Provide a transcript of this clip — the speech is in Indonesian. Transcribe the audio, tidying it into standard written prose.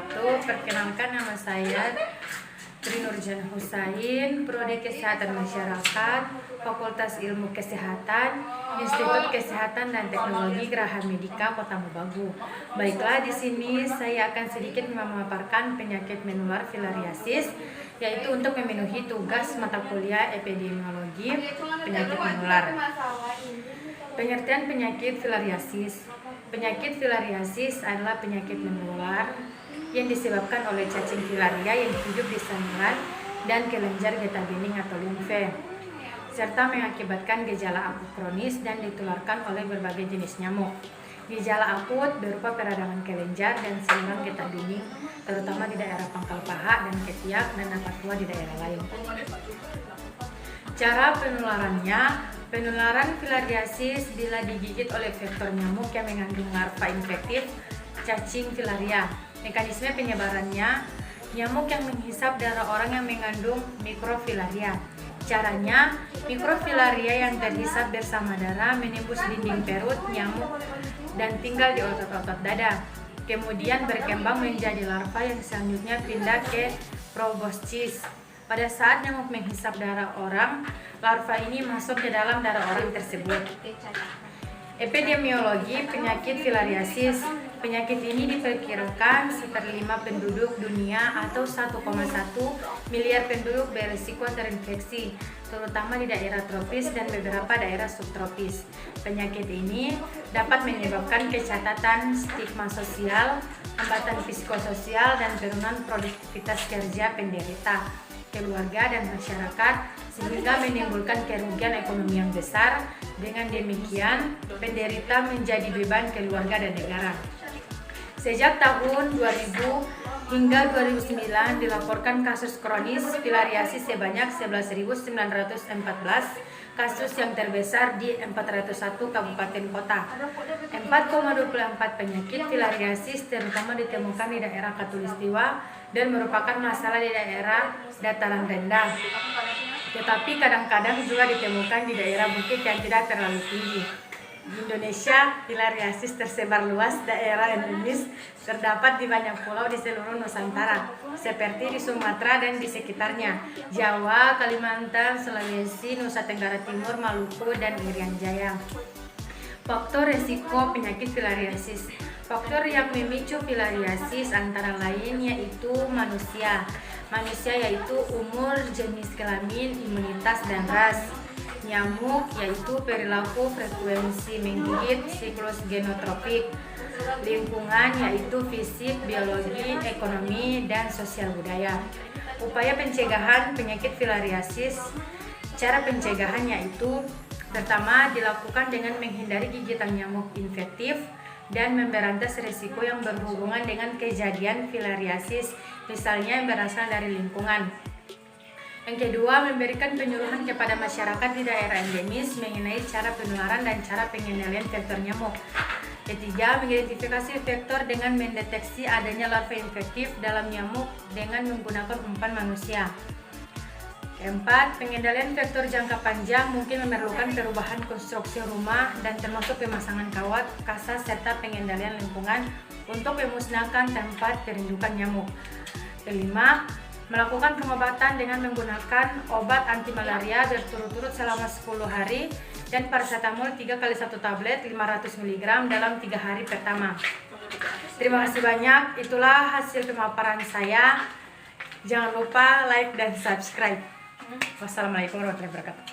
wabarakatuh. Perkenalkan, nama saya Tri Nurjan Husain, Prodi Kesehatan Masyarakat, Fakultas Ilmu Kesehatan, Institut Kesehatan dan Teknologi Geraha Medika Kota Mobagu. Baiklah, di sini saya akan sedikit memaparkan penyakit menular filariasis, yaitu untuk memenuhi tugas mata kuliah epidemiologi penyakit menular. Pengertian penyakit filariasis. Penyakit filariasis adalah penyakit menular yang disebabkan oleh cacing filaria yang hidup di saluran dan kelenjar getah bening atau limfe, serta mengakibatkan gejala akut kronis dan ditularkan oleh berbagai jenis nyamuk. Gejala akut berupa peradangan kelenjar dan saluran getah bening, terutama di daerah pangkal paha dan ketiak, dan napas tua di daerah lain. Cara penularannya, penularan filariasis bila digigit oleh vektor nyamuk yang mengandung larva infektif cacing filaria. Mekanisme penyebarannya, nyamuk yang menghisap darah orang yang mengandung mikrofilaria. Caranya, mikrofilaria yang terhisap bersama darah menembus dinding perut nyamuk dan tinggal di otot-otot dada. Kemudian berkembang menjadi larva yang selanjutnya pindah ke proboscis. Pada saat nyamuk menghisap darah orang, larva ini masuk ke dalam darah orang tersebut. Epidemiologi penyakit filariasis. Penyakit ini diperkirakan seperlima penduduk dunia atau 1,1 miliar penduduk berisiko terinfeksi, terutama di daerah tropis dan beberapa daerah subtropis. Penyakit ini dapat menyebabkan kecacatan stigma sosial, hambatan psikososial, dan penurunan produktivitas kerja penderita, keluarga, dan masyarakat, sehingga menimbulkan kerugian ekonomi yang besar. Dengan demikian, penderita menjadi beban keluarga dan negara. Sejak tahun 2000 hingga 2009 dilaporkan kasus kronis filariasis sebanyak 11.914 kasus yang terbesar di 401 kabupaten kota. 4,24 penyakit filariasis terutama ditemukan di daerah Khatulistiwa dan merupakan masalah di daerah dataran rendah. Tetapi kadang-kadang juga ditemukan di daerah bukit yang tidak terlalu tinggi. Di Indonesia, filariasis tersebar luas, daerah endemis terdapat di banyak pulau di seluruh Nusantara, seperti di Sumatera dan di sekitarnya, Jawa, Kalimantan, Sulawesi, Nusa Tenggara Timur, Maluku, dan Irian Jaya. Faktor resiko penyakit filariasis. Faktor yang memicu filariasis antara lain yaitu manusia. Manusia yaitu umur, jenis kelamin, imunitas, dan ras. Nyamuk yaitu perilaku, frekuensi menggigit, siklus genotropik. Lingkungan yaitu fisik, biologi, ekonomi, dan sosial budaya. Upaya pencegahan penyakit filariasis. Cara pencegahan yaitu pertama, dilakukan dengan menghindari gigitan nyamuk infektif dan memberantas risiko yang berhubungan dengan kejadian filariasis, misalnya yang berasal dari lingkungan. Yang kedua, memberikan penyuluhan kepada masyarakat di daerah endemis mengenai cara penularan dan cara pengendalian vektor nyamuk. Ketiga, mengidentifikasi vektor dengan mendeteksi adanya larva infektif dalam nyamuk dengan menggunakan umpan manusia. Keempat, pengendalian vektor jangka panjang mungkin memerlukan perubahan konstruksi rumah dan termasuk pemasangan kawat, kasa, serta pengendalian lingkungan untuk memusnahkan tempat perindukan nyamuk. Kelima, melakukan pengobatan dengan menggunakan obat anti malaria berturut-turut selama 10 hari dan paracetamol 3 kali 1 tablet 500 mg dalam 3 hari pertama. Terima kasih banyak, itulah hasil pemaparan saya. Jangan lupa like dan subscribe. Wassalamualaikum warahmatullahi wabarakatuh.